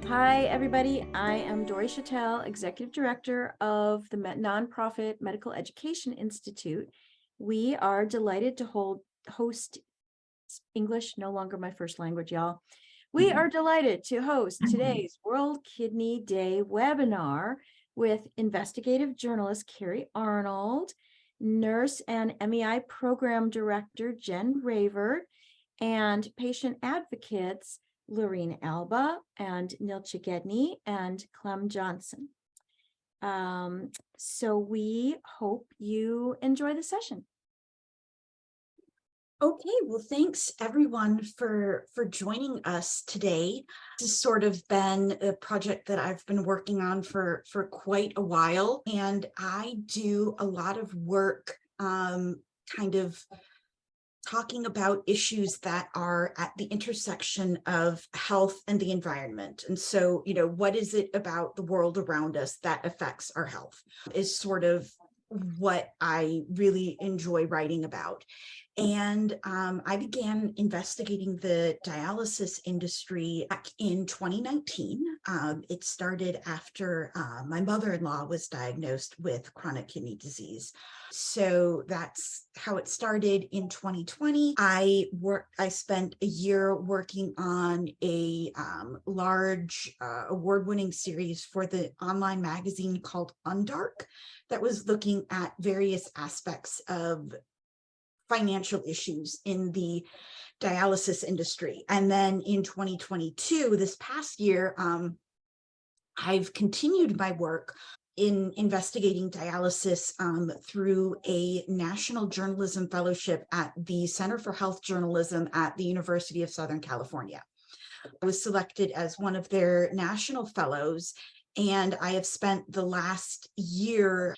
Hi, everybody. I am Dory Chattel, Executive Director of the nonprofit Medical Education Institute. We are delighted to host English, no longer my first language, y'all. We are delighted to host today's World Kidney Day webinar with investigative journalist Carrie Arnold, nurse and MEI program director Jen Raver, and patient advocates Lorene Alba and Nilcha Gedney and Clem Johnson. So we hope you enjoy the session. Okay, well, thanks everyone for joining us today. This has sort of been a project that I've been working on for quite a while, and I do a lot of work kind of talking about issues that are at the intersection of health and the environment. And so, what is it about the world around us that affects our health is sort of what I really enjoy writing about. And I began investigating the dialysis industry back in 2019. It started after my mother-in-law was diagnosed with chronic kidney disease. So that's how it started in 2020. I spent a year working on a large award-winning series for the online magazine called Undark that was looking at various aspects of financial issues in the dialysis industry. And then in 2022, this past year, I've continued my work in investigating dialysis through a National Journalism Fellowship at the Center for Health Journalism at the University of Southern California. I was selected as one of their national fellows, and I have spent the last year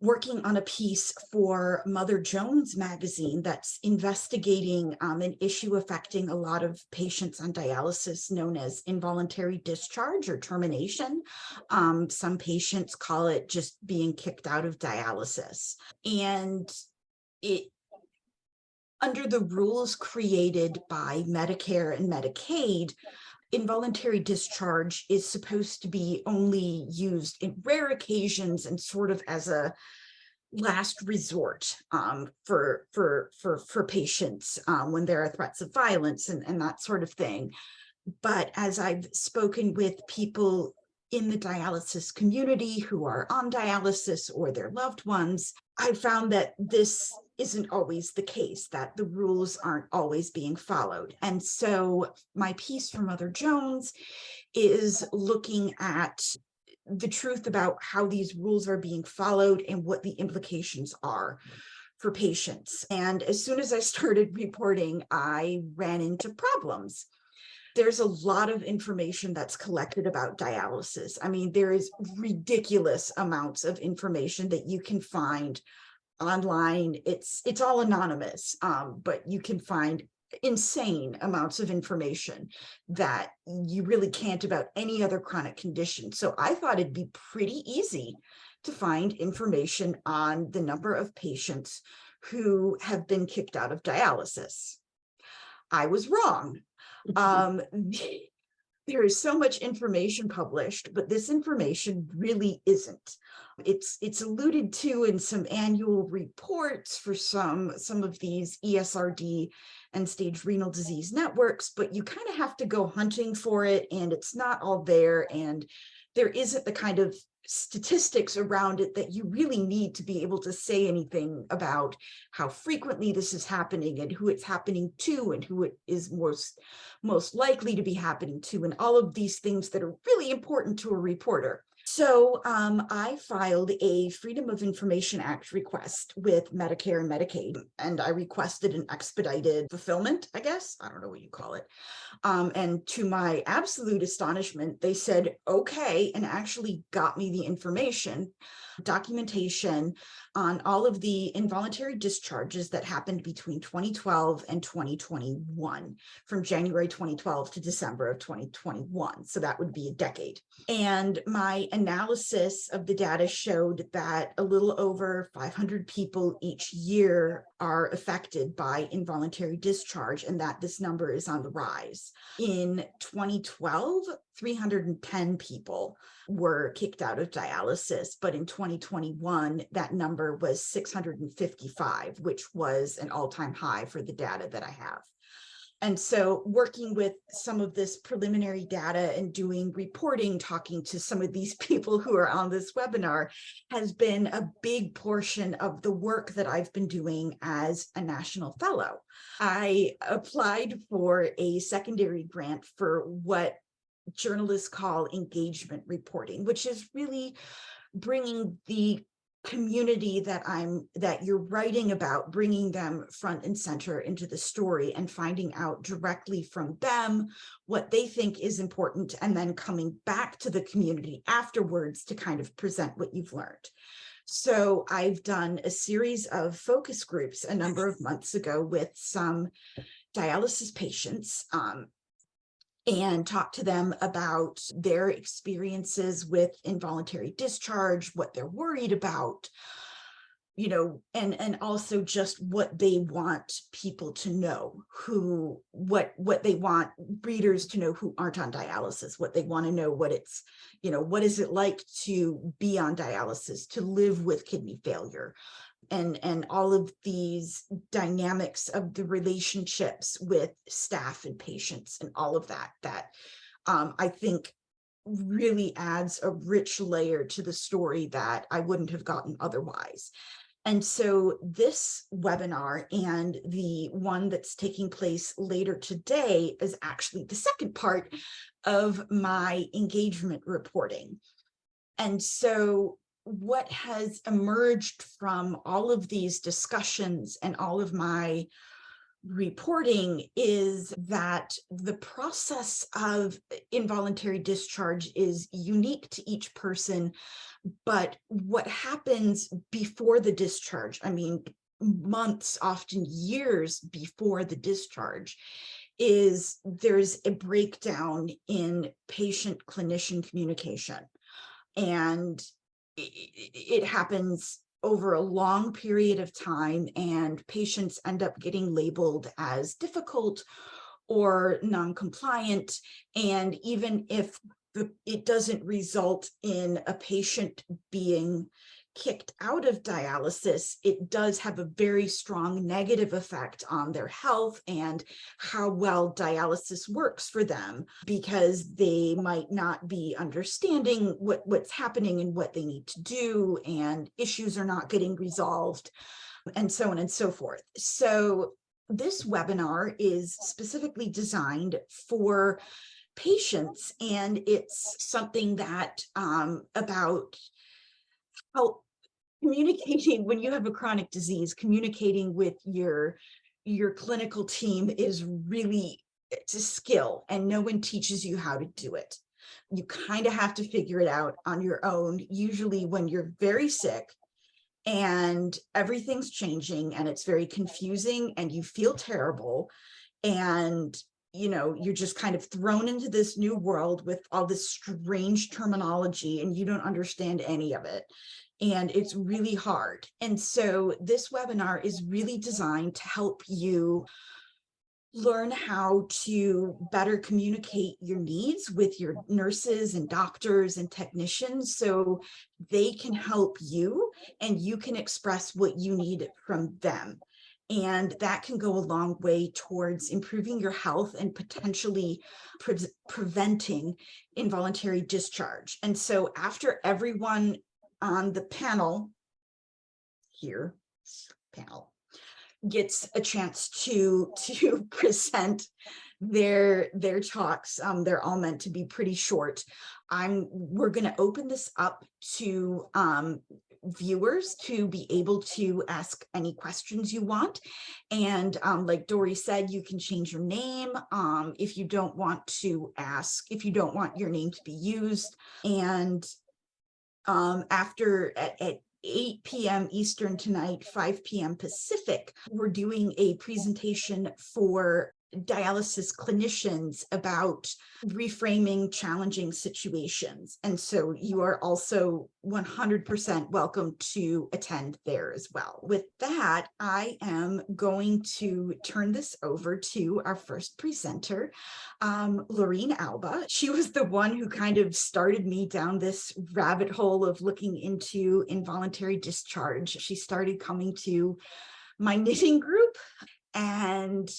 working on a piece for Mother Jones magazine that's investigating an issue affecting a lot of patients on dialysis known as involuntary discharge or termination. Some patients call it just being kicked out of dialysis. And under the rules created by Medicare and Medicaid, involuntary discharge is supposed to be only used in rare occasions and sort of as a last resort for patients when there are threats of violence and that sort of thing. But as I've spoken with people in the dialysis community who are on dialysis or their loved ones, I found that this isn't always the case, that the rules aren't always being followed. And so my piece for Mother Jones is looking at the truth about how these rules are being followed and what the implications are for patients. And as soon as I started reporting, I ran into problems. There's a lot of information that's collected about dialysis. I mean, there is ridiculous amounts of information that you can find online. It's all anonymous, but you can find insane amounts of information that you really can't about any other chronic condition. So I thought it'd be pretty easy to find information on the number of patients who have been kicked out of dialysis. I was wrong. There is so much information published, but this information really isn't. It's alluded to in some annual reports for some of these ESRD and stage renal disease networks, but you kind of have to go hunting for it, and it's not all there, and there isn't the kind of statistics around it that you really need to be able to say anything about how frequently this is happening and who it's happening to and who it is most likely to be happening to, and all of these things that are really important to a reporter. So I filed a Freedom of Information Act request with Medicare and Medicaid, and I requested an expedited fulfillment, I guess. I don't know what you call it. And to my absolute astonishment, they said, okay, and actually got me the information, documentation on all of the involuntary discharges that happened between 2012 and 2021, from January 2012 to December of 2021. So that would be a decade. And my analysis of the data showed that a little over 500 people each year are affected by involuntary discharge, and that this number is on the rise. In 2012, 310 people were kicked out of dialysis, but in 2021, that number was 655, which was an all-time high for the data that I have. And so working with some of this preliminary data and doing reporting, talking to some of these people who are on this webinar has been a big portion of the work that I've been doing as a national fellow. I applied for a secondary grant for what journalists call engagement reporting, which is really bringing the community that you're writing about, bringing them front and center into the story and finding out directly from them what they think is important, and then coming back to the community afterwards to kind of present what you've learned. So I've done a series of focus groups a number of months ago with some dialysis patients, and talk to them about their experiences with involuntary discharge, what they're worried about, and also just what they want people to know, what they want readers to know who aren't on dialysis, what they want to know, what it's, what is it like to be on dialysis, to live with kidney failure, and all of these dynamics of the relationships with staff and patients and all of that I think really adds a rich layer to the story that I wouldn't have gotten otherwise. And so this webinar and the one that's taking place later today is actually the second part of my engagement reporting. And so what has emerged from all of these discussions and all of my reporting is that the process of involuntary discharge is unique to each person, but what happens before the discharge, I mean, months, often years before the discharge, is there's a breakdown in patient-clinician communication. And it happens over a long period of time, and patients end up getting labeled as difficult or non-compliant. And even if it doesn't result in a patient being kicked out of dialysis, it does have a very strong negative effect on their health and how well dialysis works for them, because they might not be understanding what's happening and what they need to do, and issues are not getting resolved, and so on and so forth. So this webinar is specifically designed for patients, and it's something that about how communicating when you have a chronic disease, communicating with your clinical team is really, it's a skill, and no one teaches you how to do it. You kind of have to figure it out on your own, usually when you're very sick and everything's changing and it's very confusing and you feel terrible, and you're just kind of thrown into this new world with all this strange terminology and you don't understand any of it. And it's really hard. And so this webinar is really designed to help you learn how to better communicate your needs with your nurses and doctors and technicians, so they can help you and you can express what you need from them. And that can go a long way towards improving your health and potentially preventing involuntary discharge. And so after everyone on the panel gets a chance to present their talks, they're all meant to be pretty short. We're going to open this up to viewers to be able to ask any questions you want. And like Dory said, you can change your name if you don't want your name to be used. And after at 8 p.m. Eastern tonight, 5 p.m. Pacific, we're doing a presentation for dialysis clinicians about reframing challenging situations. And so you are also 100% welcome to attend there as well. With that, I am going to turn this over to our first presenter, Lorene Alba. She was the one who kind of started me down this rabbit hole of looking into involuntary discharge. She started coming to my knitting group, and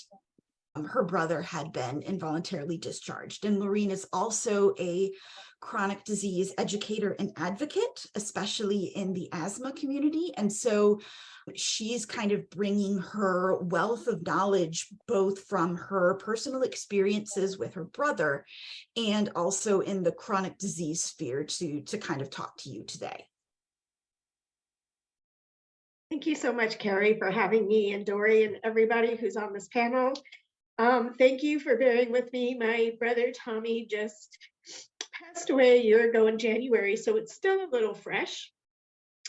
her brother had been involuntarily discharged. And Lorene is also a chronic disease educator and advocate, especially in the asthma community. And so she's kind of bringing her wealth of knowledge, both from her personal experiences with her brother and also in the chronic disease sphere to kind of talk to you today. Thank you so much, Carrie, for having me and Dory and everybody who's on this panel. Thank you for bearing with me. My brother Tommy just passed away a year ago in January, so it's still a little fresh.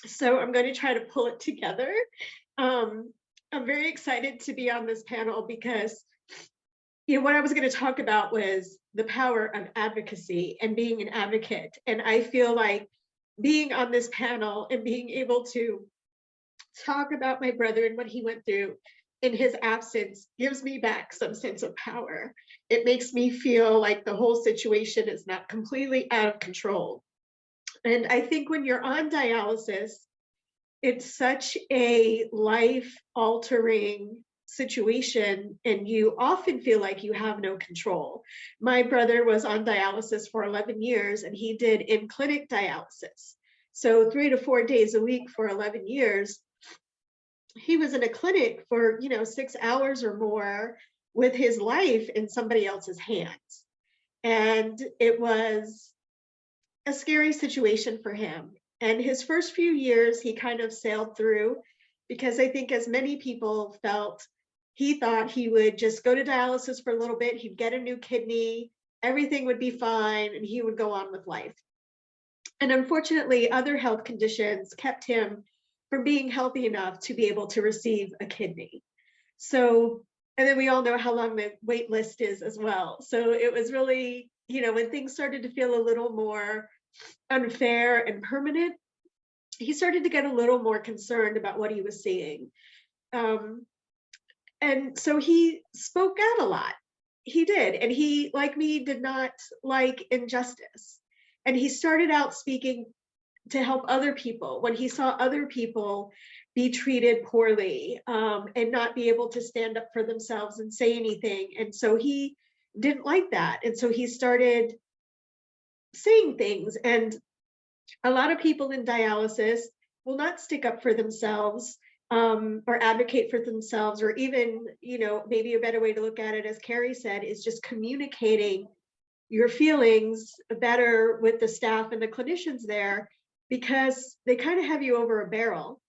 So I'm going to try to pull it together. I'm very excited to be on this panel because, what I was going to talk about was the power of advocacy and being an advocate. And I feel like being on this panel and being able to talk about my brother and what he went through in his absence gives me back some sense of power. It makes me feel like the whole situation is not completely out of control. And I think when you're on dialysis, it's such a life-altering situation, and you often feel like you have no control. My brother was on dialysis for 11 years, and he did in-clinic dialysis. So 3 to 4 days a week for 11 years. He was in a clinic for 6 hours or more with his life in somebody else's hands. And it was a scary situation for him. And his first few years, he kind of sailed through, because I think, as many people felt, he thought he would just go to dialysis for a little bit, he'd get a new kidney, everything would be fine, and he would go on with life. And unfortunately, other health conditions kept him from being healthy enough to be able to receive a kidney. So, and then we all know how long the wait list is as well. So it was really, when things started to feel a little more unfair and permanent, he started to get a little more concerned about what he was seeing. And so he spoke out a lot. He did. And he, like me, did not like injustice. And he started out speaking to help other people when he saw other people be treated poorly, and not be able to stand up for themselves and say anything. And so he didn't like that. And so he started saying things. And a lot of people in dialysis will not stick up for themselves, or advocate for themselves, or even, maybe a better way to look at it, as Carrie said, is just communicating your feelings better with the staff and the clinicians there, because they kind of have you over a barrel,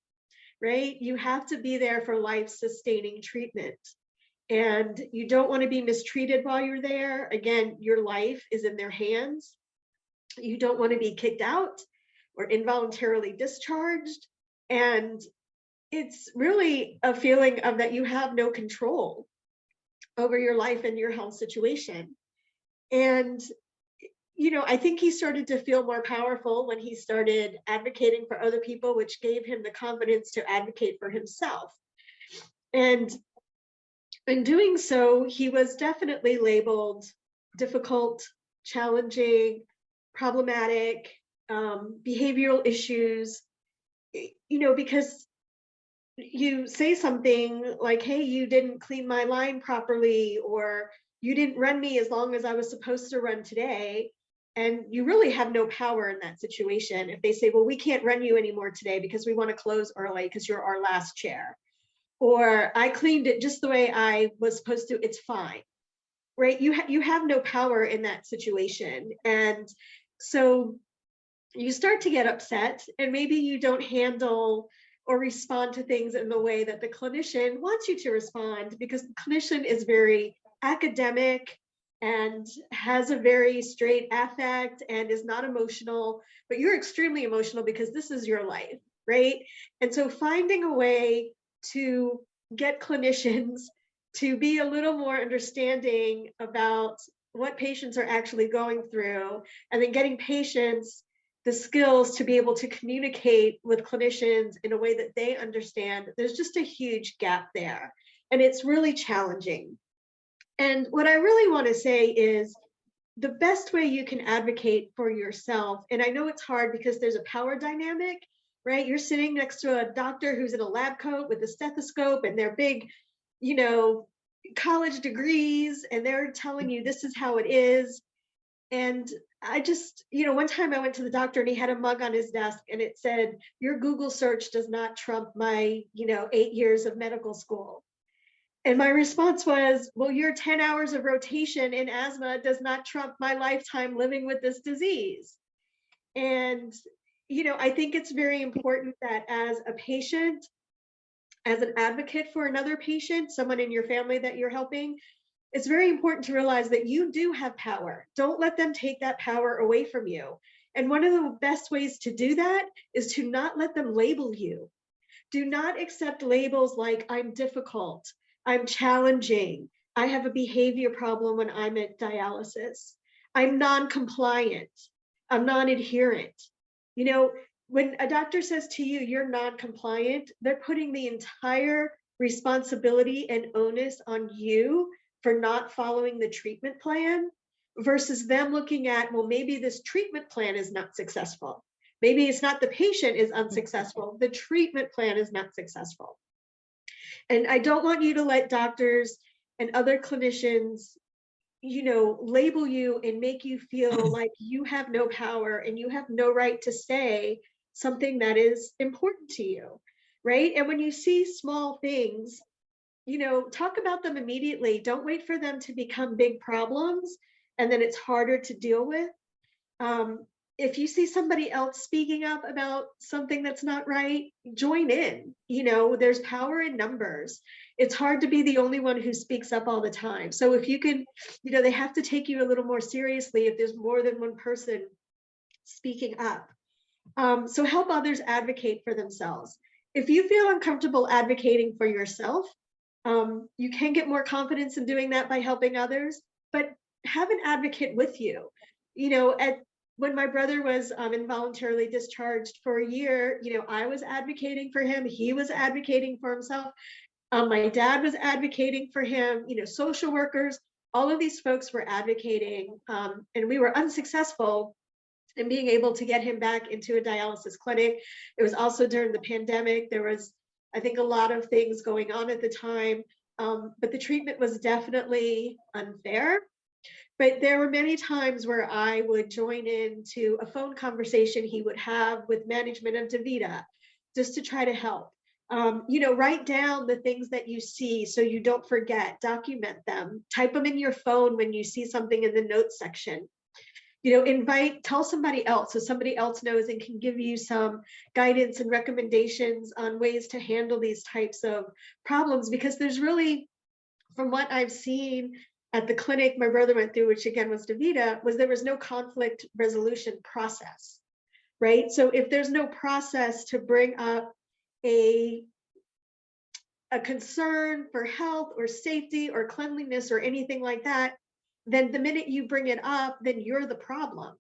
right? You have to be there for life-sustaining treatment, and you don't want to be mistreated while you're there. Again, your life is in their hands. You don't want to be kicked out or involuntarily discharged. And it's really a feeling of that you have no control over your life and your health situation. And I think he started to feel more powerful when he started advocating for other people, which gave him the confidence to advocate for himself. And in doing so, he was definitely labeled difficult, challenging, problematic, behavioral issues, because you say something like, hey, you didn't clean my line properly, or you didn't run me as long as I was supposed to run today. And you really have no power in that situation. If they say, well, we can't run you anymore today because we want to close early because you're our last chair, or I cleaned it just the way I was supposed to, it's fine, right? You have no power in that situation. And so you start to get upset, and maybe you don't handle or respond to things in the way that the clinician wants you to respond, because the clinician is very academic and has a very straight affect and is not emotional, but you're extremely emotional because this is your life, right? And so finding a way to get clinicians to be a little more understanding about what patients are actually going through, and then getting patients the skills to be able to communicate with clinicians in a way that they understand. There's just a huge gap there, and it's really challenging. And what I really want to say is the best way you can advocate for yourself, and I know it's hard because there's a power dynamic, right? You're sitting next to a doctor who's in a lab coat with a stethoscope and their big, you know, college degrees, and they're telling you this is how it is. And I just, one time I went to the doctor and he had a mug on his desk and it said, "Your Google search does not trump my, 8 years of medical school." And my response was, "Well, your 10 hours of rotation in asthma does not trump my lifetime living with this disease." And, I think it's very important that as a patient, as an advocate for another patient, someone in your family that you're helping, it's very important to realize that you do have power. Don't let them take that power away from you. And one of the best ways to do that is to not let them label you. Do not accept labels like "I'm difficult," "I'm challenging," "I have a behavior problem when I'm at dialysis," "I'm non-compliant," "I'm non-adherent." When a doctor says to you, "You're non-compliant," they're putting the entire responsibility and onus on you for not following the treatment plan, versus them looking at, well, maybe this treatment plan is not successful. Maybe it's not the patient is unsuccessful, the treatment plan is not successful. And I don't want you to let doctors and other clinicians, label you and make you feel like you have no power and you have no right to say something that is important to you, right? And when you see small things, talk about them immediately. Don't wait for them to become big problems and then it's harder to deal with. If you see somebody else speaking up about something that's not right, join in. There's power in numbers. It's hard to be the only one who speaks up all the time. So if you can, they have to take you a little more seriously if there's more than one person speaking up. So help others advocate for themselves. If you feel uncomfortable advocating for yourself, you can get more confidence in doing that by helping others, but have an advocate with you. When my brother was involuntarily discharged for a year, I was advocating for him. He was advocating for himself. My dad was advocating for him. Social workers, all of these folks were advocating, and we were unsuccessful in being able to get him back into a dialysis clinic. It was also during the pandemic. There was, I think, a lot of things going on at the time, but the treatment was definitely unfair. But there were many times where I would join into a phone conversation he would have with management of DaVita just to try to help. Write down the things that you see so you don't forget, document them, type them in your phone when you see something in the notes section. Tell somebody else so somebody else knows and can give you some guidance and recommendations on ways to handle these types of problems, because there's really, from what I've seen at the clinic my brother went through, which again was DaVita, there was no conflict resolution process, right? So if there's no process to bring up a concern for health or safety or cleanliness or anything like that, then the minute you bring it up, then you're the problem.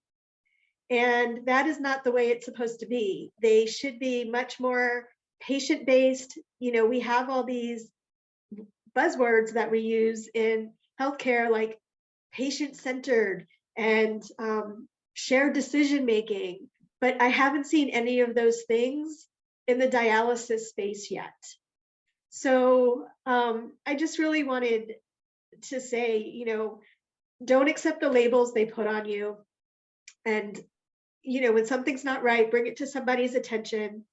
And that is not the way it's supposed to be. They should be much more patient-based. We have all these buzzwords that we use in healthcare, like patient-centered and shared decision-making, but I haven't seen any of those things in the dialysis space yet. So I just really wanted to say, don't accept the labels they put on you. And, when something's not right, bring it to somebody's attention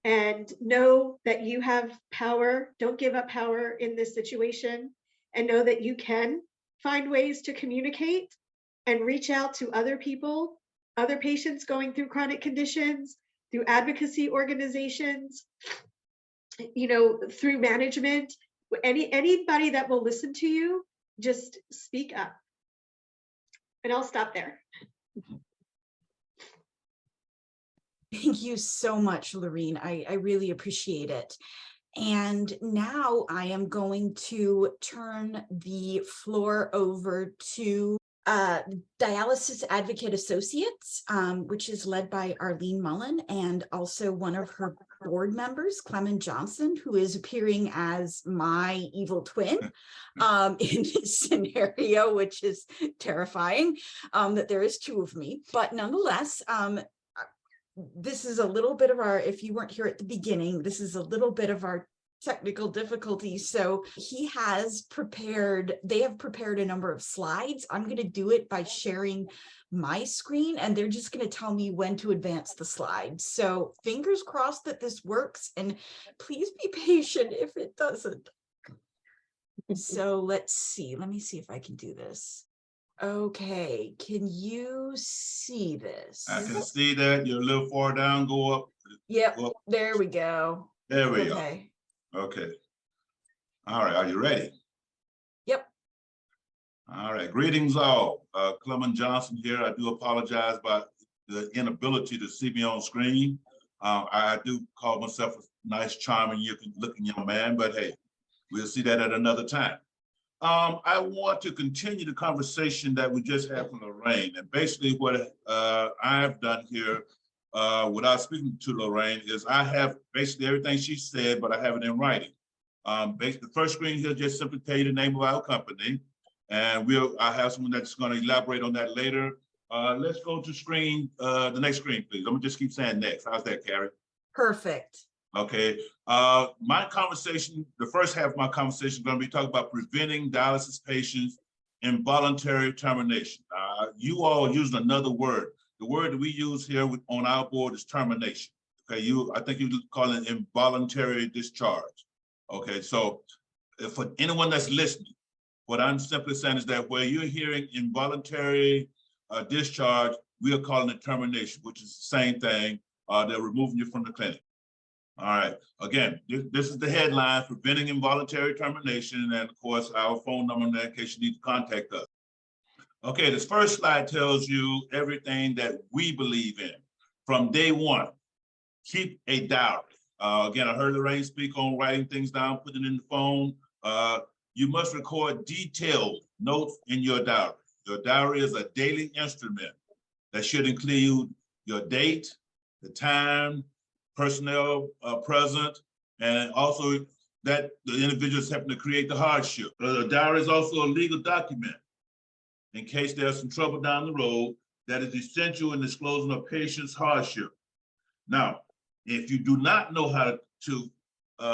and know that you have power. Don't give up power in this situation, and know that you can find ways to communicate and reach out to other people, other patients going through chronic conditions, through advocacy organizations, through management, anybody that will listen to you, just speak up. And I'll stop there. Thank you so much, Lorene. I really appreciate it. And now I am going to turn the floor over to Dialysis Advocate Associates, which is led by Arlene Mullen, and also one of her board members, Clement Johnson, who is appearing as my evil twin in this scenario, which is terrifying that there is two of me. But nonetheless, this is a little bit of our, if you weren't here at the beginning, this is a little bit of our technical difficulties. So they have prepared a number of slides. I'm going to do it by sharing my screen, and they're just going to tell me when to advance the slides. So fingers crossed that this works, and please be patient if it doesn't. So let's see. Let me see if I can do this. Okay, can you see this? I can see that. You're a little far down, go up. Yep, Go up. there we go. There we Okay. go. Okay. All right, are you ready? Yep. All right, greetings all. Clement Johnson here. I do apologize about the inability to see me on screen. I do call myself a nice, charming, looking young man, but hey, we'll see that at another time. I want to continue the conversation that we just had from Lorraine. And basically what I've done here without speaking to Lorraine is I have basically everything she said, but I have it in writing. Basically, the first screen here just simply tell you the name of our company. And I have someone that's going to elaborate on that later. Let's go to the next screen, please. I'm going to just keep saying next. How's that, Carrie? Perfect. Okay, my conversation, the first half of my conversation is going to be talking about preventing dialysis patients involuntary termination. You all used another word. The word that we use here on our board is termination. Okay, I think you call it involuntary discharge. Okay, so for anyone that's listening, what I'm simply saying is that where you're hearing involuntary discharge, we are calling it termination, which is the same thing. They're removing you from the clinic. All right, again, this is the headline, preventing involuntary termination, and of course, our phone number in case you need to contact us. Okay, this first slide tells you everything that we believe in. From day one, keep a diary. Again, I heard Lorraine speak on writing things down, putting it in the phone. You must record detailed notes in your diary. Your diary is a daily instrument that should include your date, the time, personnel present, and also that the individual is helping to create the hardship. The diary is also a legal document in case there's some trouble down the road that is essential in disclosing a patient's hardship. Now, if you do not know how to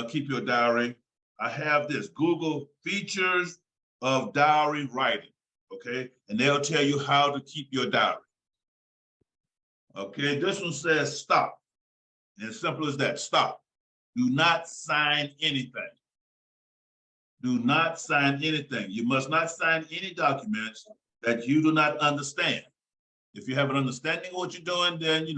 keep your diary, I have this, Google features of diary writing, okay? And they'll tell you how to keep your diary. Okay, this one says stop. And as simple as that, stop. Do not sign anything. Do not sign anything. You must not sign any documents that you do not understand. If you have an understanding of what you're doing, then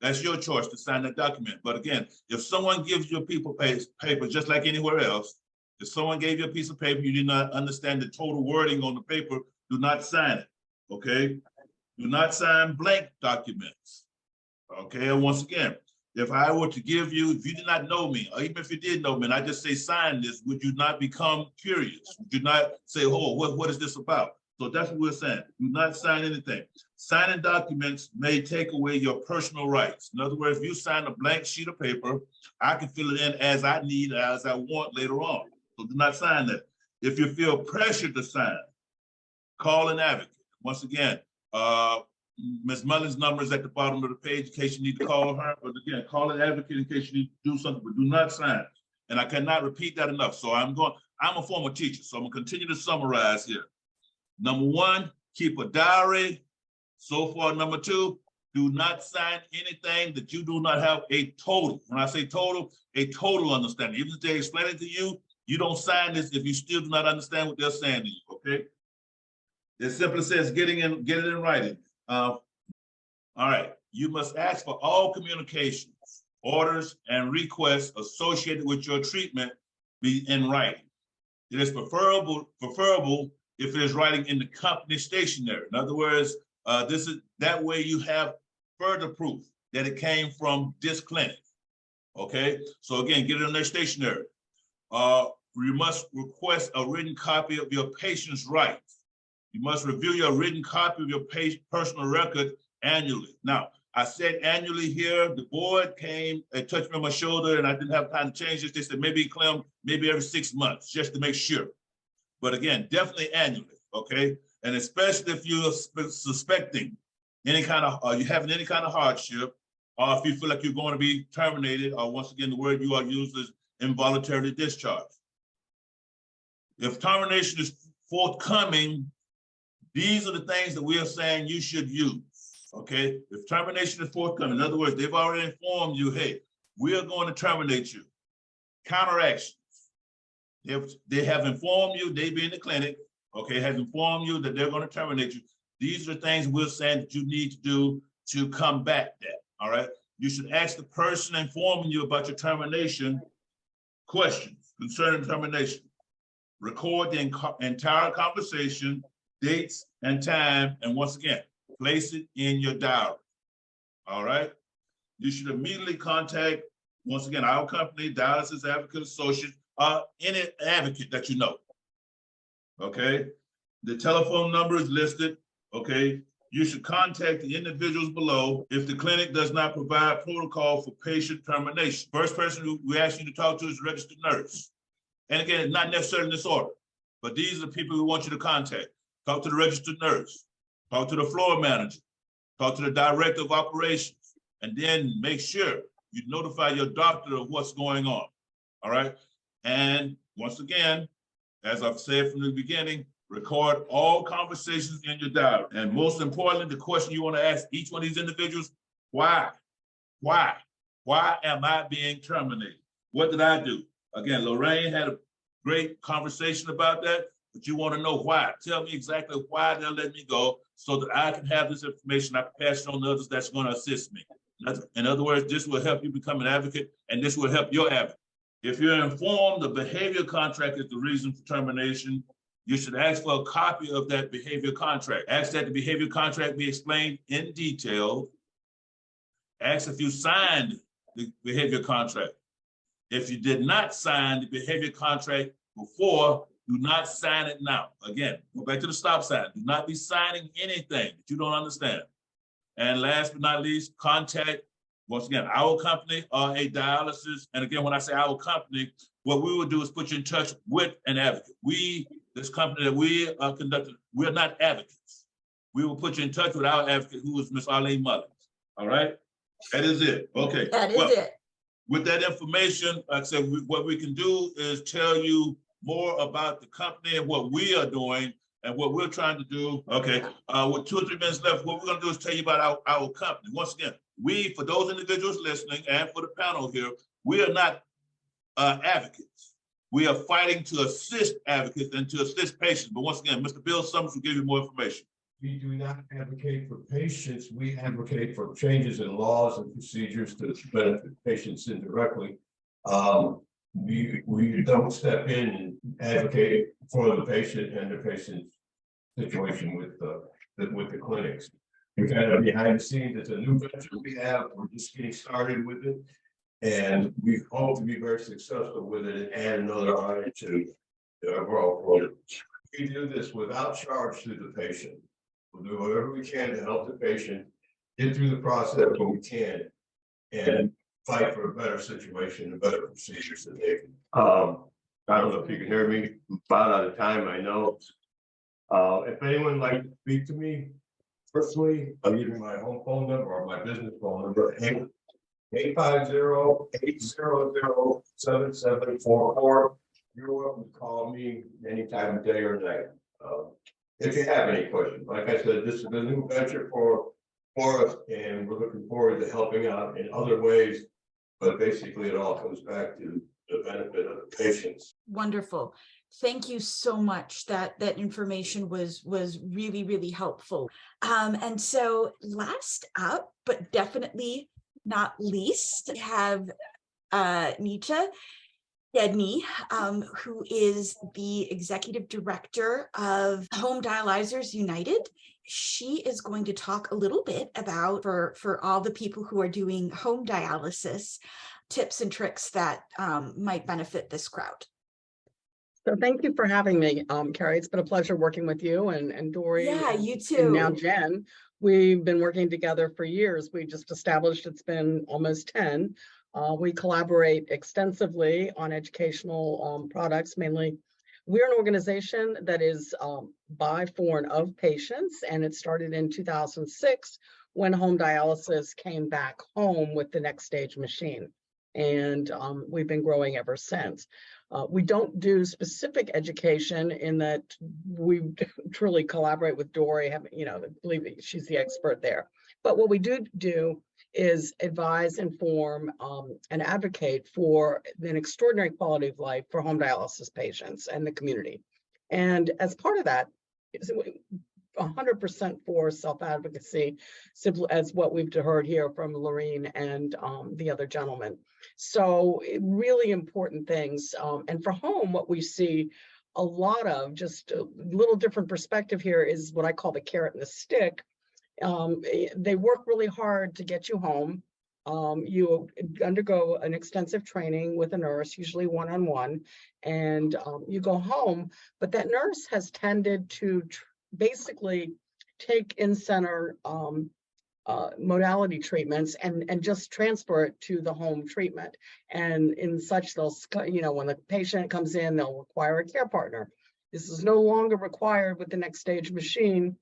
that's your choice to sign that document. But again, if someone gives you a piece of paper, just like anywhere else, if someone gave you a piece of paper, you did not understand the total wording on the paper, do not sign it, okay? Do not sign blank documents, okay? And once again, if I were to give you, if you did not know me, or even if you did know me, and I just say sign this, would you not become curious? Would you not say, oh, what is this about? So that's what we're saying. Do not sign anything. Signing documents may take away your personal rights. In other words, if you sign a blank sheet of paper, I can fill it in as I need, as I want later on. So do not sign that. If you feel pressure to sign, call an advocate. Once again, Ms. Mullen's number is at the bottom of the page in case you need to call her. But again, call an advocate in case you need to do something, but do not sign. And I cannot repeat that enough. So I'm a former teacher, so I'm gonna continue to summarize here. Number one, keep a diary. So far, number two, do not sign anything that you do not have a total. When I say total, a total understanding. Even if they explain it to you, you don't sign this if you still do not understand what they're saying to you, okay? It simply says get it in writing. All right, you must ask for all communications, orders, and requests associated with your treatment be in writing. It is preferable if it is writing in the company stationery. In other words, that way you have further proof that it came from this clinic. Okay, so again, get it in their stationery. You must request a written copy of your patient's rights. You must review your written copy of your personal record annually. Now, I said annually here, the board came and touched me on my shoulder and I didn't have time to change this. They said maybe, Clem, maybe every 6 months, just to make sure. But again, definitely annually, okay? And especially if you're suspecting any kind of, you're having any kind of hardship, or if you feel like you're going to be terminated, or once again, the word you are used is involuntary discharge. If termination is forthcoming, these are the things that we are saying you should use, okay? If termination is forthcoming, in other words, they've already informed you, hey, we are going to terminate you. Counteractions. If they have informed you, they be in the clinic, okay, has informed you that they're going to terminate you. These are the things we're saying that you need to do to combat that, all right? You should ask the person informing you about your termination questions concerning termination. Record the entire conversation, dates and time, and once again, place it in your diary, all right? You should immediately contact, once again, our company, Dialysis Advocate Associates, any advocate that you know, okay? The telephone number is listed, okay? You should contact the individuals below if the clinic does not provide protocol for patient termination. First person who we ask you to talk to is a registered nurse. And again, not necessarily in this order, but these are the people we want you to contact. Talk to the registered nurse, talk to the floor manager, talk to the director of operations, and then make sure you notify your doctor of what's going on, all right? And once again, as I've said from the beginning, record all conversations in your diary. And most importantly, the question you want to ask each one of these individuals, why? Why? Why am I being terminated? What did I do? Again, Lorraine had a great conversation about that, but you want to know why. Tell me exactly why they'll let me go so that I can have this information, I can pass it on to others that's going to assist me. In other words, this will help you become an advocate, and this will help your advocate. If you're informed the behavior contract is the reason for termination, you should ask for a copy of that behavior contract. Ask that the behavior contract be explained in detail. Ask if you signed the behavior contract. If you did not sign the behavior contract before, do not sign it now. Again, go back to the stop sign. Do not be signing anything that you don't understand. And last but not least, contact, once again, our company or a dialysis. And again, when I say our company, what we will do is put you in touch with an advocate. This company that we are conducting, we're not advocates. We will put you in touch with our advocate, who is Ms. Arlene Mullins. All right? That is it. Okay. That is it. With that information, like I said, what we can do is tell you more about the company and what we are doing and what we're trying to do. Okay, with 2 or 3 minutes left, what we're going to do is tell you about our company. Once again, for those individuals listening and for the panel here, we are not advocates. We are fighting to assist advocates and to assist patients. But once again, Mr. Bill Summers will give you more information. We do not advocate for patients. We advocate for changes in laws and procedures to benefit patients indirectly. We don't step in and advocate for the patient and the patient's situation with the clinics. We're kind of behind the scenes. It's a new venture we have. We're just getting started with it, and we hope to be very successful with it and add another eye to the overall program. We do this without charge to the patient. We'll do whatever we can to help the patient get through the process when we can and fight for a better situation and better procedures that they can. I don't know if you can hear me. I'm about out of time, I know. If anyone would like to speak to me personally, I'll give you my home phone number or my business phone number, 850-800-7744. You're welcome to call me any time of day or night. If you have any questions, like I said, this is a new venture for us, and we're looking forward to helping out in other ways. But basically, it all comes back to the benefit of the patients. Wonderful. Thank you so much. That information was really, really helpful. And so last up, but definitely not least, we have Nita Gedney, who is the executive director of Home Dialyzers United. She is going to talk a little bit about, for all the people who are doing home dialysis, tips and tricks that might benefit this crowd. So thank you for having me, Carrie. It's been a pleasure working with you and Dory. Yeah, and, you and now too. Jen. We've been working together for years. We just established it's been almost 10. We collaborate extensively on educational products, mainly. We're an organization that is by, for, and of patients, and it started in 2006 when home dialysis came back home with the next stage machine. And we've been growing ever since. We don't do specific education in that we truly collaborate with Dory, believe me, she's the expert there. But what we do is advise, inform, and advocate for an extraordinary quality of life for home dialysis patients and the community. And as part of that, 100% for self-advocacy, simply as what we've heard here from Lorene and the other gentleman. So really important things. And for home, what we see a lot of, just a little different perspective here, is what I call the carrot and the stick. They work really hard to get you home. You undergo an extensive training with a nurse, usually one-on-one, and you go home, but that nurse has tended to basically take in-center modality treatments and just transfer it to the home treatment. And in such, they'll, when the patient comes in, they'll require a care partner. This is no longer required with the next stage machine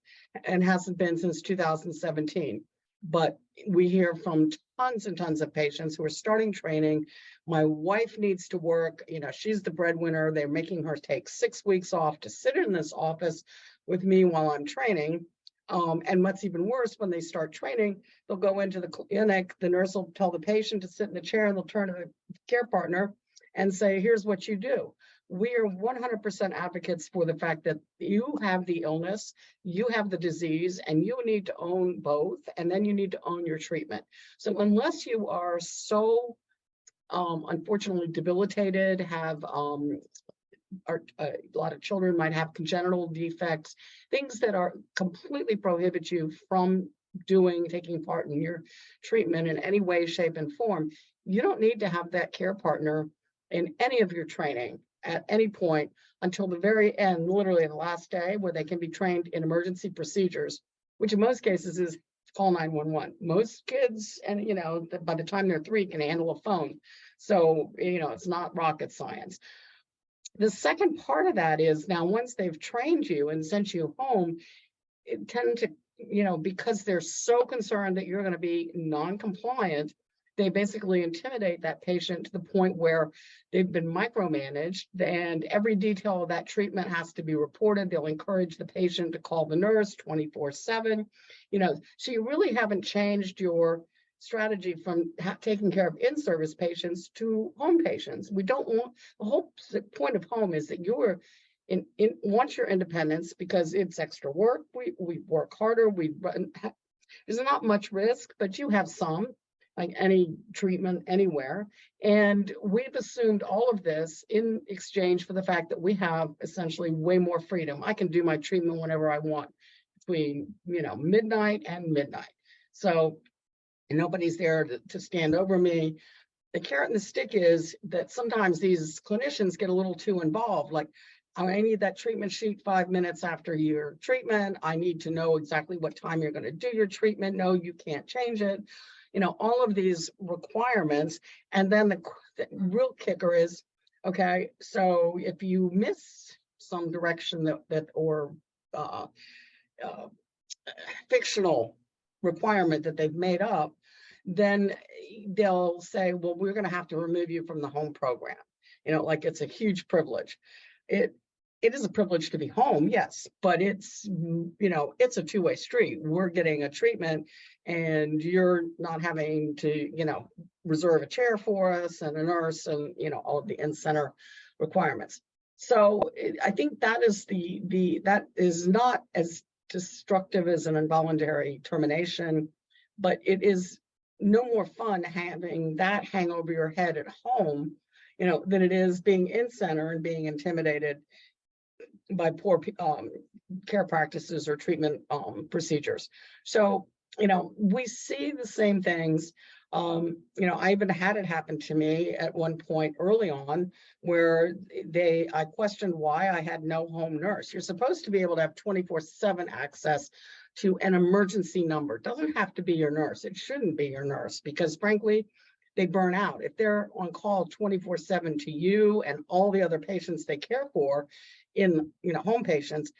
and hasn't been since 2017. But we hear from tons and tons of patients who are starting training. My wife needs to work, she's the breadwinner. They're making her take 6 weeks off to sit in this office with me while I'm training. And what's even worse, when they start training, they'll go into the clinic, the nurse will tell the patient to sit in the chair, and they'll turn to the care partner and say, here's what you do. We are 100% advocates for the fact that you have the illness, you have the disease, and you need to own both, and then you need to own your treatment. So unless you are so unfortunately debilitated, have a lot of children might have congenital defects, things that are completely prohibit you from taking part in your treatment in any way, shape, and form, you don't need to have that care partner in any of your training at any point until the very end, literally the last day, where they can be trained in emergency procedures, which in most cases is call 911. Most kids, and by the time they're 3, can handle a phone. So, it's not rocket science. The second part of that is, now once they've trained you and sent you home, it tend to, because they're so concerned that you're going to be non-compliant, they basically intimidate that patient to the point where they've been micromanaged, and every detail of that treatment has to be reported. They'll encourage the patient to call the nurse 24/7. So you really haven't changed your strategy from taking care of in-service patients to home patients. We don't want, the whole point of home is that you're want your independence, because it's extra work. We work harder. There's not much risk, but you have some, like any treatment anywhere. And we've assumed all of this in exchange for the fact that we have essentially way more freedom. I can do my treatment whenever I want between, midnight and midnight. So nobody's there to stand over me. The carrot and the stick is that sometimes these clinicians get a little too involved. Like, I need that treatment sheet 5 minutes after your treatment. I need to know exactly what time you're going to do your treatment. No, you can't change it. All of these requirements. And then the real kicker is, okay, so if you miss some direction or fictional requirement that they've made up, then they'll say, well, we're going to have to remove you from the home program. Like it's a huge privilege. It is a privilege to be home, yes, but it's, it's a two-way street. We're getting a treatment and you're not having to, reserve a chair for us and a nurse and, all of the in-center requirements. So I think that is that is not as destructive as an involuntary termination, but it is no more fun having that hang over your head at home, than it is being in center and being intimidated by poor care practices or treatment procedures. So, we see the same things. I even had it happen to me at one point early on where I questioned why I had no home nurse. You're supposed to be able to have 24/7 access to an emergency number. It doesn't have to be your nurse. It shouldn't be your nurse because frankly, they burn out. If they're on call 24/7 to you and all the other patients they care for in, home patients,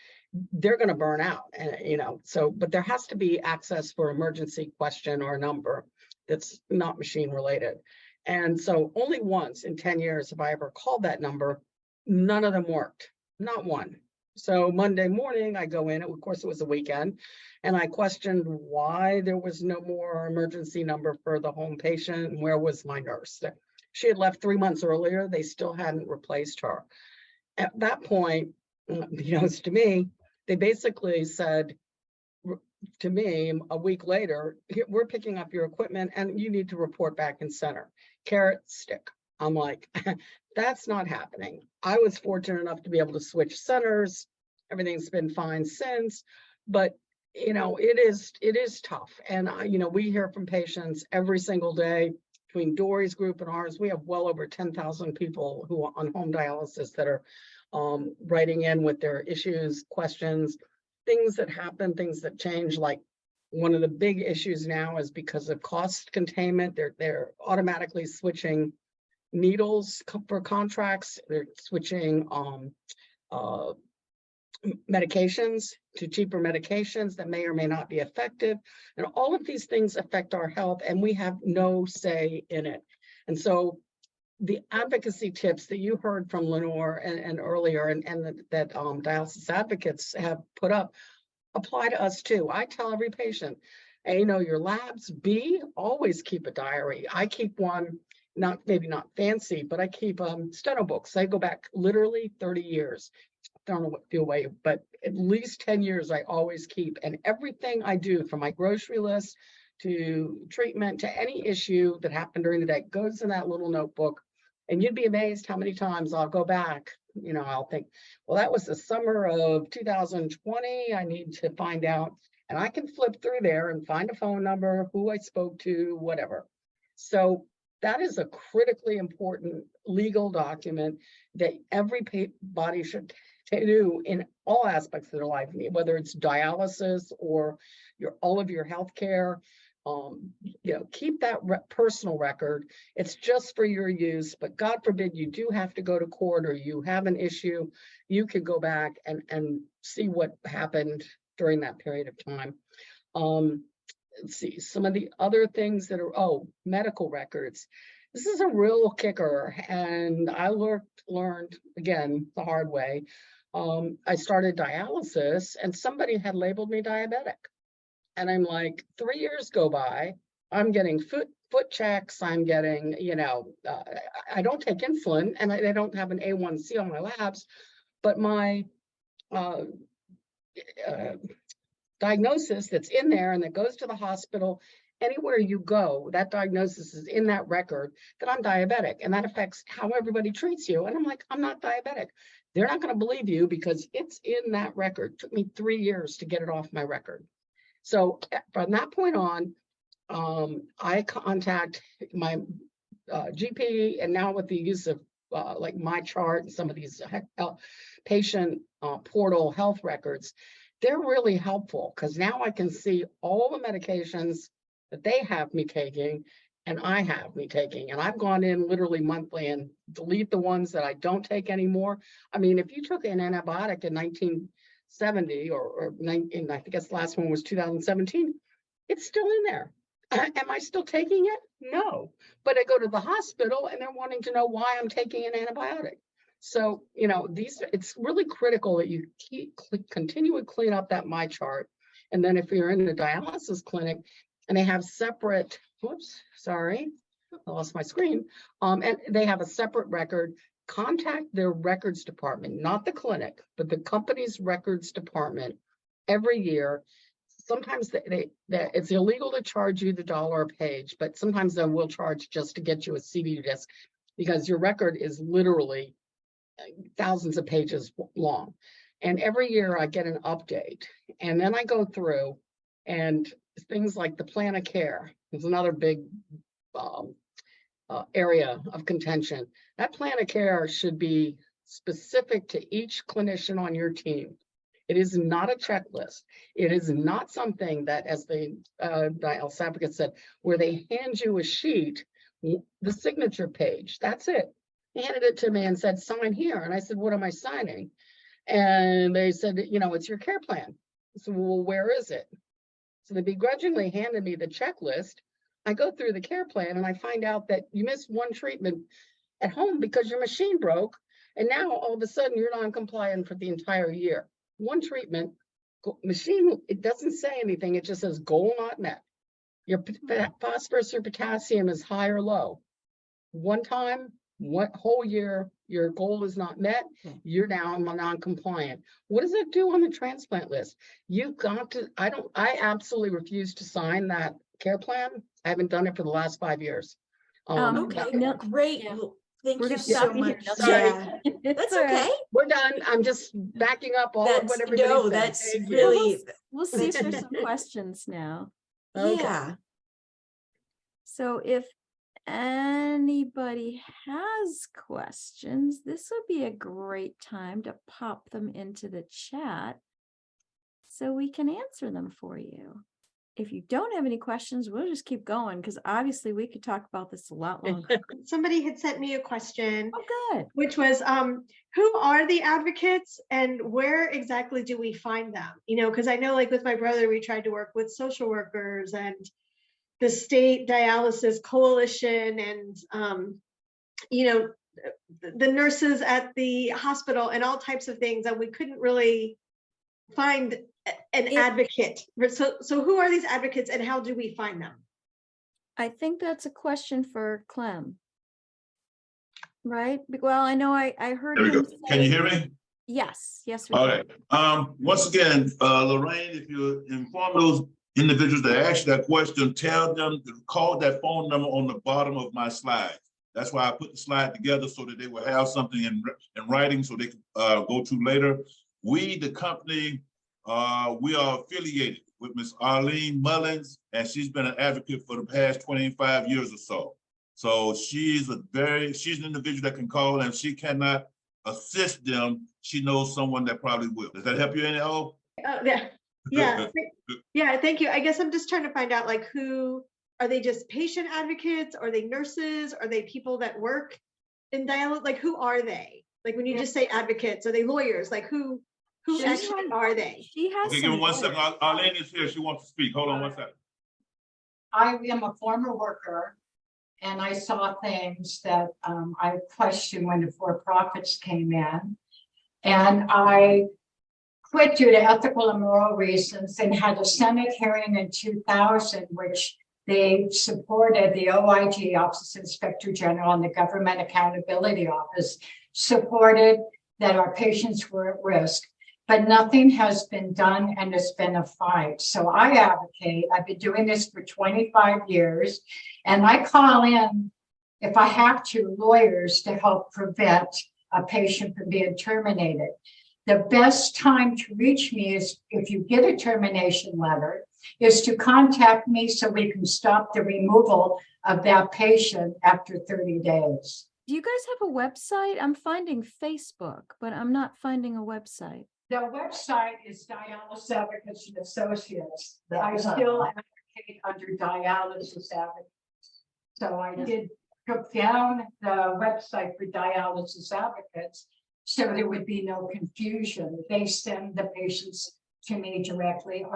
they're going to burn out. And, but there has to be access for emergency question or number that's not machine related. And so only once in 10 years have I ever called that number. None of them worked, not one. So Monday morning I go in, of course it was a weekend, and I questioned why there was no more emergency number for the home patient and where was my nurse. She had left 3 months earlier, they still hadn't replaced her. At that point, unbeknownst to me, they basically said to me a week later, we're picking up your equipment and you need to report back in center. Carrot stick. I'm like, that's not happening. I was fortunate enough to be able to switch centers. Everything's been fine since, but it is tough. And we hear from patients every single day. Between Dory's group and ours, we have well over 10,000 people who are on home dialysis that are writing in with their issues, questions, things that happen, things that change. Like one of the big issues now is because of cost containment, they're automatically switching needles for contracts. They're switching medications to cheaper medications that may or may not be effective. And all of these things affect our health and we have no say in it. And so the advocacy tips that you heard from Lenore and earlier and that dialysis advocates have put up apply to us too. I tell every patient, A, know your labs. B, always keep a diary. I keep one, maybe not fancy, but I keep steno books. I go back literally 30 years. I don't know what feel way, but at least 10 years I always keep. And everything I do from my grocery list to treatment to any issue that happened during the day goes in that little notebook. And you'd be amazed how many times I'll go back, I'll think, well, that was the summer of 2020. I need to find out. And I can flip through there and find a phone number, who I spoke to, whatever. So that is a critically important legal document that every body should do in all aspects of their life, whether it's dialysis or all of your healthcare. Keep that personal record. It's just for your use, but God forbid you do have to go to court or you have an issue, you could go back and see what happened during that period of time. Let's see, some of the other things that are, medical records. This is a real kicker, and I learned again the hard way. I started dialysis and somebody had labeled me diabetic. And I'm like, 3 years go by, I'm getting foot checks, I'm getting, I don't take insulin and I don't have an A1C on my labs, but my diagnosis that's in there and that goes to the hospital, anywhere you go, that diagnosis is in that record that I'm diabetic, and that affects how everybody treats you. And I'm like, I'm not diabetic. They're not going to believe you because it's in that record. It took me 3 years to get it off my record. So from that point on, I contact my GP, and now with the use of like my chart and some of these patient portal health records, they're really helpful because now I can see all the medications that they have me taking and I have me taking. And I've gone in literally monthly and delete the ones that I don't take anymore. I mean, if you took an antibiotic in 1970 or I guess the last one was 2017, it's still in there. Am I still taking it? No, but I go to the hospital and they're wanting to know why I'm taking an antibiotic. So, it's really critical that you continue to clean up that my chart. And then if you're in a dialysis clinic and they have separate, I lost my screen. And they have a separate record, contact their records department, not the clinic, but the company's records department every year. Sometimes it's illegal to charge you the $1 a page, but sometimes they will charge just to get you a CD disc because your record is literally thousands of pages long. And every year I get an update, and then I go through and things like the plan of care is another big area of contention. That plan of care should be specific to each clinician on your team. It is not a checklist. It is not something that, as the dialysis advocate said, where they hand you a sheet, the signature page, that's it. He handed it to me and said, sign here. And I said, what am I signing? And they said, you know, it's your care plan. I said, well, where is it? So they begrudgingly handed me the checklist. I go through the care plan and I find out that you missed one treatment at home because your machine broke. And now all of a sudden you're non-compliant for the entire year. One treatment, machine, it doesn't say anything. It just says goal not met. Your phosphorus or potassium is high or low. One time, what whole year, your goal is not met, you're now non-compliant. What does it do on the transplant list? You've got to, I absolutely refuse to sign that care plan. I haven't done it for the last 5 years. Okay, no, great. yeah. Well, thank We're you gonna so stop you here. much. No, sorry. Yeah, It's that's all right. okay. We're done. I'm just backing up all of That's, what everybody no, said. that's Thank you. Well, really, we'll see if there's some questions now. Okay. yeah. So if anybody has questions, this would be a great time to pop them into the chat so we can answer them for you. If you don't have any questions, we'll just keep going because obviously we could talk about this a lot longer. Somebody had sent me a question, Oh, good. which was, who are the advocates and where exactly do we find them? You know, because I know like with my brother, we tried to work with social workers and the state dialysis coalition and, you know, the nurses at the hospital and all types of things. And we couldn't really find an advocate. So who are these advocates and how do we find them? I think that's a question for Clem. Right? Well, I know I heard There we him go. Can you say- hear me? Yes, yes, we All can. right. Once again, Lorraine, if you inform those individuals that asked that question, tell them to call that phone number on the bottom of my slide. That's why I put the slide together so that they will have something in writing so they can go to later. We, the company, we are affiliated with Ms. Arlene Mullins, and she's been an advocate for the past 25 years or so. So she's an individual that can call, and if she cannot assist them, she knows someone that probably will. Does that help you any all? Yeah, yeah, yeah, thank you. I guess I'm just trying to find out like who, are they just patient advocates? Are they nurses? Are they people that work in dialysis? Like who are they? Like when you just say advocates, are they lawyers? Like who actually are they? She has Okay, give me some 1 second. lawyers. Arlene is here. She wants to speak. Hold on 1 second. I am a former worker and I saw things that I questioned when the for-profits came in. And I quit due to ethical and moral reasons and had a Senate hearing in 2000, which they supported the OIG, Office of Inspector General, and the Government Accountability Office supported that our patients were at risk. But nothing has been done and it's been a fight. So I advocate, I've been doing this for 25 years and I call in, if I have to, lawyers to help prevent a patient from being terminated. The best time to reach me is if you get a termination letter, is to contact me so we can stop the removal of that patient after 30 days. Do you guys have a website? I'm finding Facebook, but I'm not finding a website. The website is Dialysis Advocates and Associates. I still advocate under Dialysis Advocates. So I did took down the website for Dialysis Advocates so there would be no confusion. They send the patients to me directly,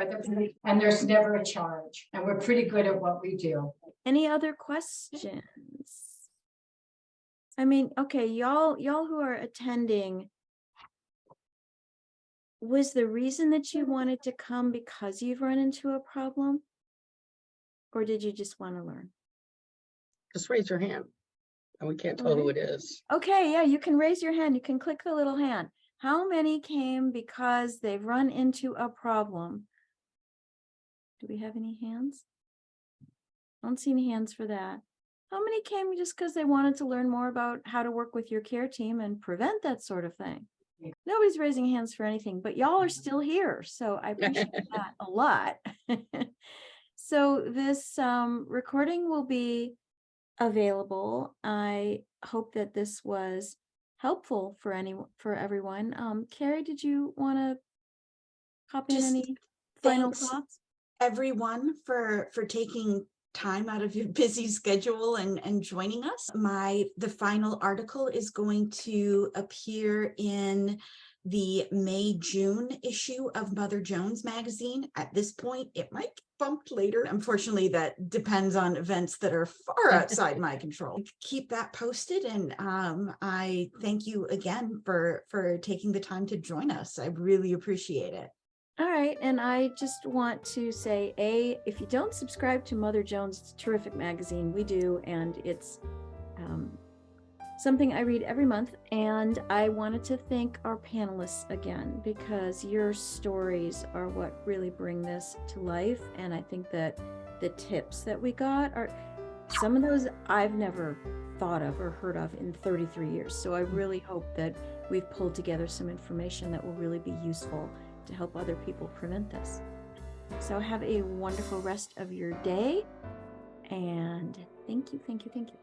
and there's never a charge. And we're pretty good at what we do. Any other questions? I mean, okay, y'all who are attending, was the reason that you wanted to come because you've run into a problem? Or did you just want to learn? Just raise your hand and we can't tell who it is. Okay, yeah, you can raise your hand. You can click the little hand. How many came because they've run into a problem? Do we have any hands? I don't see any hands for that. How many came just because they wanted to learn more about how to work with your care team and prevent that sort of thing? Nobody's raising hands for anything, but y'all are still here. So I appreciate that a lot. So this recording will be available. I hope that this was helpful for everyone. Carrie, did you want to hop in Just any final thanks, thoughts? everyone, for taking time out of your busy schedule and joining us. The final article is going to appear in the May-June issue of Mother Jones magazine. At this point, it might get bumped later. Unfortunately, that depends on events that are far outside my control. Keep that posted, and I thank you again for taking the time to join us. I really appreciate it. All right, and I just want to say, if you don't subscribe to Mother Jones, it's a terrific magazine. We do, and it's something I read every month. And I wanted to thank our panelists again, because your stories are what really bring this to life. And I think that the tips that we got are some of those I've never thought of or heard of in 33 years. So I really hope that we've pulled together some information that will really be useful to help other people prevent this. So have a wonderful rest of your day, and thank you, thank you, thank you.